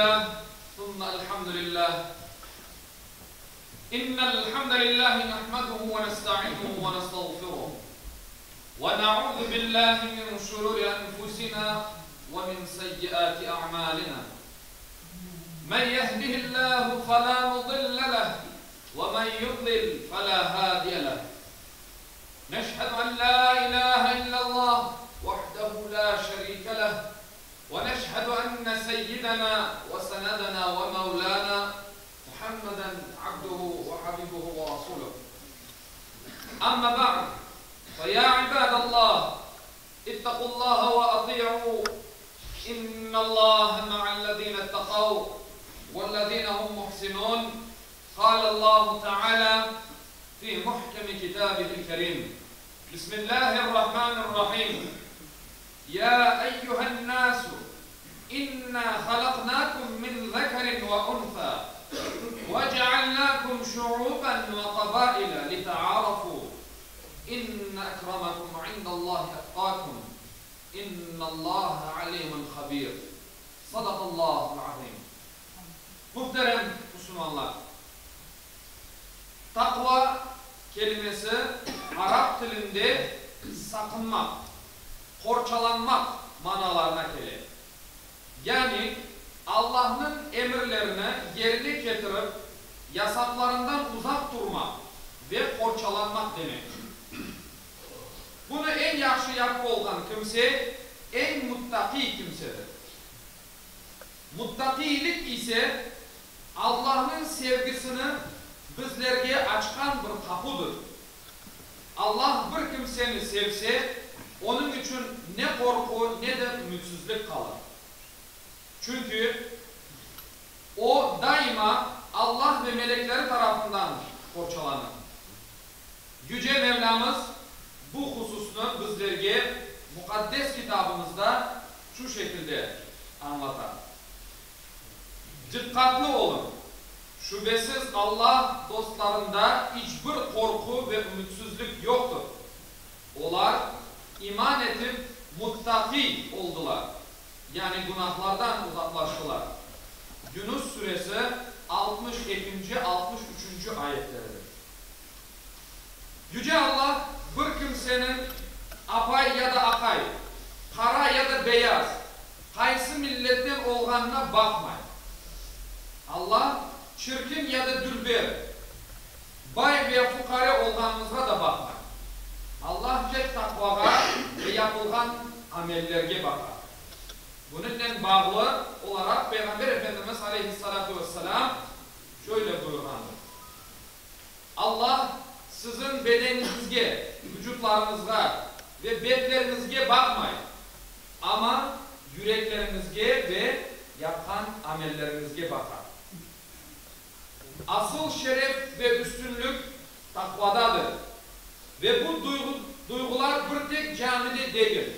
لله ثم الحمد لله إن الحمد لله نحمده ونستعينه ونستغفره ونعوذ بالله من شرور أنفسنا ومن سيئات أعمالنا من يهده الله فلا مضل له ومن يضلل فلا هادي له نشهد أن لا إله إلا الله وحده لا شريك له ونشهد أن سيدنا وسندنا ومولانا محمدا عبده وحبيبه ورسوله أما بعد فيا عباد الله اتقوا الله وأطيعوا إن الله مع الذين اتقوا والذين هم محسنون قال الله تعالى في محكم كتابه الكريم بسم الله الرحمن الرحيم يا أيها الناس إنا خلقناكم من ذكر وأنثى وجعلناكم شعوبا وقبائل لتعارفوا إن أكرمكم عند الله أتقاكم إن الله عليم خبير صدق الله العظيم. Muhterem Müslümanlar, takva kelimesi Arap dilinde sakınmak, korçalanmak manalarına gelir. Yani Allah'ın emirlerini yerine getirip yasaklarından uzak durmak ve korçalanmak demek. Bunu en yaxşı yapıp olan kimse en muttaki kimsedir. Muttakilik ise Allah'ın sevgisini bizlerge açkan bir kapıdır. Allah bir kimseni sevse onun için ne korku ne de ümitsizlik kalır. Çünkü o daima Allah ve melekleri tarafından korçalanır. Yüce Mevlamız bu hususunu bizlerge mukaddes kitabımızda şu şekilde anlatar. Dikkatli olun. Şüphesiz Allah dostlarında hiçbir korku ve ümitsizlik yoktur. Onlar iman edip muttaki oldular. Yani günahlardan uzaklaştılar. Yunus suresi 62. 63. ayetleridir. Yüce Allah bir kimsenin apay ya da akay, kara ya da beyaz, kaysı milletten olganına bakmayın. Allah çirkin ya da dülber, bay veya fukare olganınıza da bakmayın. Allah tek takvaga ve yapılgan amellerge bakar. Bununla bağlı olarak Peygamber Efendimiz Aleyhissalatu vesselam şöyle buyurgandır. Allah sizin bedeninizge, vücutlarınızga ve betlerinizge bakmayın. Ama yüreklerinizge ve yapan amellerinizge bakar. Asıl şeref ve üstünlük takvadadır. Ve bu duygular bir tek camide değil.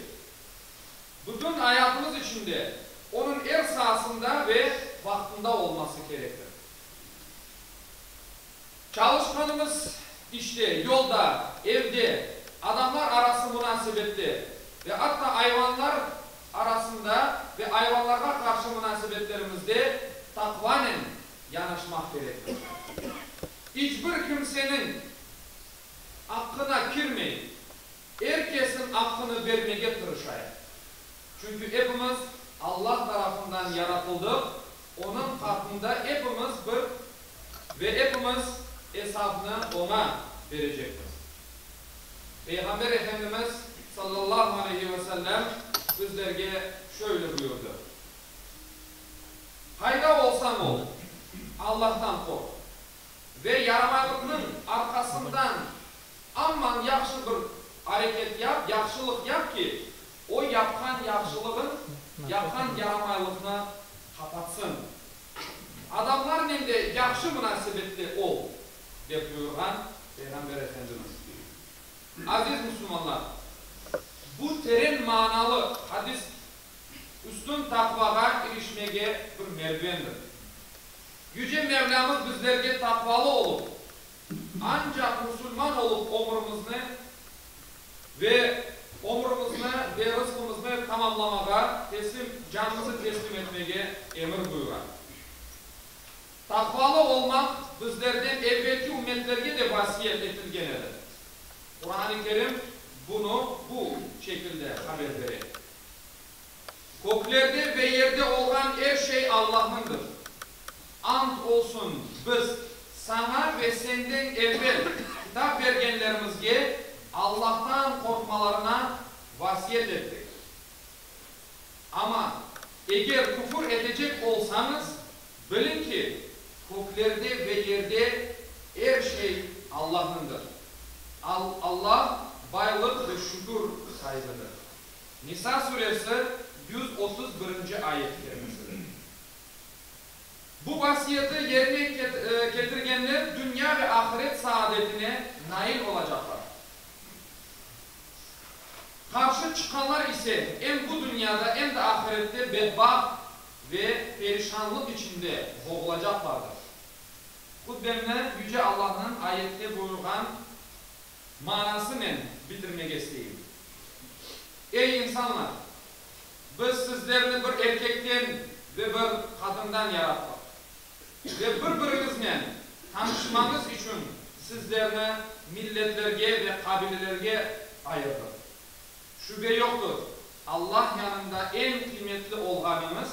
Bütün hayatımız içinde onun er sahasında ve vaktinde olması gerekir. Çalışkanımız işte, yolda, evde, adamlar arası münasebette ve hatta hayvanlar arasında ve hayvanlara karşı münasebetlerimizde takvanen yanaşmak gerekir. Hiçbir kimsenin hakkına girmeyin. Herkesin hakkını vermeye tırışayın. Çünkü hepimiz Allah tarafından yaratıldık. Onun katında hepimiz bir ve hepimiz hesabını ona verecektir. Peygamber Efendimiz sallallahu aleyhi ve sellem bizlerge şöyle buyurdu. Hayda olsan ol, Allah'tan kork ve yaramaylıkның arkasından aman yaxşı bir hareket yap, yaxşılık yap ki o yapkan yaxşılığın yapan yaramaylıkını kapatsın. Adamlar neyde yaxşı münasebetli ol diye buyurgan Peygamber Efendimiz. Aziz Müslümanlar, bu terin manalı hadis üstün takvaga erişmeye bir merdivendir. Yüce Mevlamız bizlerge takvalı olup ancak Müslüman olup omurumuzni ve rızkımızı tamamlamaga, canımızı teslim etmeye emir buyuran. Takvalı olmak bizlerden evvelki ümmetlerge de vasiyet etilgenedir. Kur'an-ı Kerim bunu bu şekilde haber verir. Göklerde ve yerde olan her şey Allah'ındır. Ant olsun biz sana ve senden evvel kitap vergenlerimizge Allah'tan korkmalarına vasiyet ettik. Ama eğer küfür edecek olsanız bilin ki göklerde ve yerde her şey Allah'ındır. Allah baylık ve şükür sahibidir. Nisa suresi 131. ayet kerimesidir. Bu vasiyeti yerine getirgenler dünya ve ahiret saadetine nail olacaklar. Karşı çıkanlar ise hem bu dünyada hem de ahirette bedbaht ve perişanlık içinde boğulacaklardır. Hutbemle Yüce Allah'ın ayette buyurgan manasını bitirmek isteyeyim. Ey insanlar! Biz sizlerini bir erkekten ve bir kadından yarattık. Ve birbirinizle tanışmanız için sizlerini milletlerge ve kabilelerge ayırdık. Şüphe yoktur. Allah yanında en kıymetli olganımız,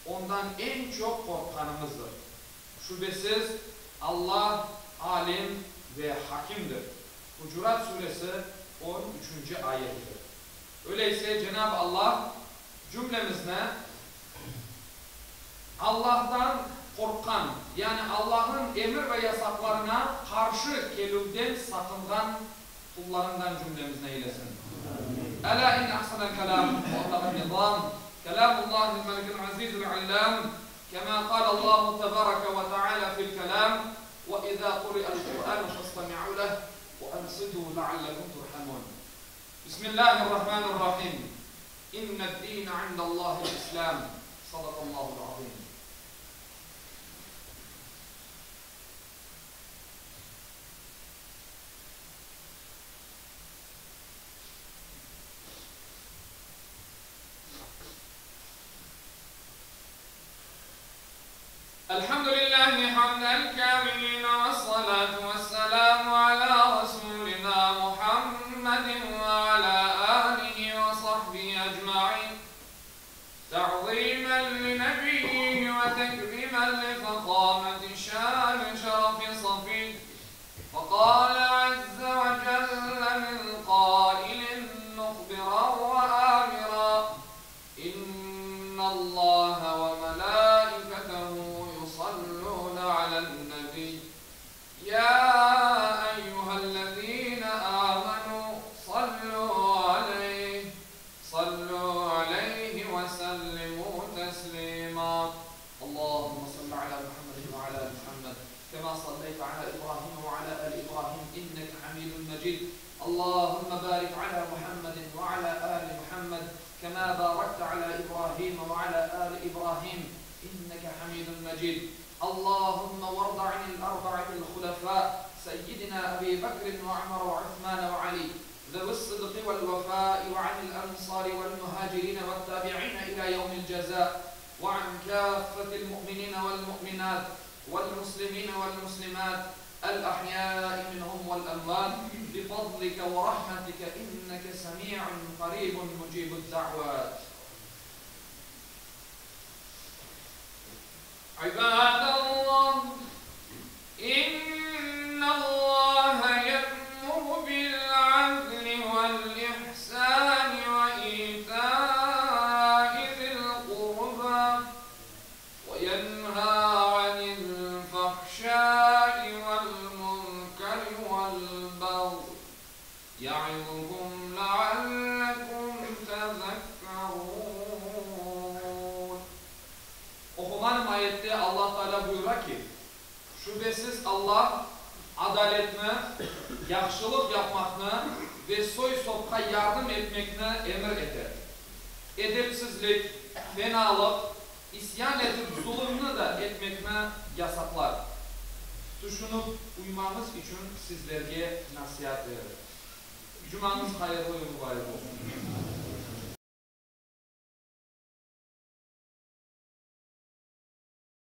ondan en çok korkanımızdır. Şüphesiz Allah alim ve hakimdir. Hucurat suresi 13. ayetidir. Öyleyse Cenab-ı Allah cümlemizle Allah'tan korkan, yani Allah'ın emir ve yasaklarına karşı gelüden sakıngan kullarından cümlemizle eylesin. Ela in ahsanel kelam ve Allah'ın nizam kelamullahil melikil azizul allam kema kâle Allahu tebareke ve teâlâ fil kelam ve izâ kuri'al Kur'an fastami'û leh ve ansidû leallekum turhamun. Bismillahirrahmanirrahim. İnned-dîne indallâhil islam. Sadakallâhul azîm. Elhamdülillahi hamdel kâmilîn ve salâtu ve selâmu alâ Resûlina Muhammedin ve alâ âlihi ve sahbihi ecma'in. Ta'zîmen li nebiyyihi ve tekrimen li fekâmeti şâni şerefi safî. Fekâle azze ve celle min qâilin muhbiran ve âmirâ. İnnallâhe ve melâiketehu يصلون على النبي يا أيها الذين آمنوا صلوا عليه وسلموا تسليما اللهم صل على محمد وعلى آل محمد كما صليت على إبراهيم وعلى آل إبراهيم إنك حميد مجيد اللهم بارك على محمد وعلى آل محمد كما باركت على إبراهيم وعلى آل إبراهيم إنك حميد مجيد اللهم وارض عن الأربعة الخلفاء سيدنا أبي بكر وعمر وعثمان وعلي ذوي الصدق والوفاء وعن الأنصار والمهاجرين والتابعين إلى يوم الجزاء وعن كافة المؤمنين والمؤمنات والمسلمين والمسلمات الأحياء منهم والأموات بفضلك ورحمتك إنك سميع قريب مجيب الدعوات عباد الله إن الله يأمر بالعدل والإحسان وإيتاء ذي القربى وينهى عن الفحشاء والمنكر والبغي يعظكم لعلكم تذكرون. Okunan ayette Allah Teala buyuruyor ki, şüphesiz Allah adaletini, yaxşılık yapmakını ve soy sopka yardım etmekini emir eder. Edepsizlik, fenalık, isyan edip zulümünü de etmekini yasaklar. Düşünüp uymanız için sizlerge nasihat verir. Cumanız hayırlı ve mübarek olsun.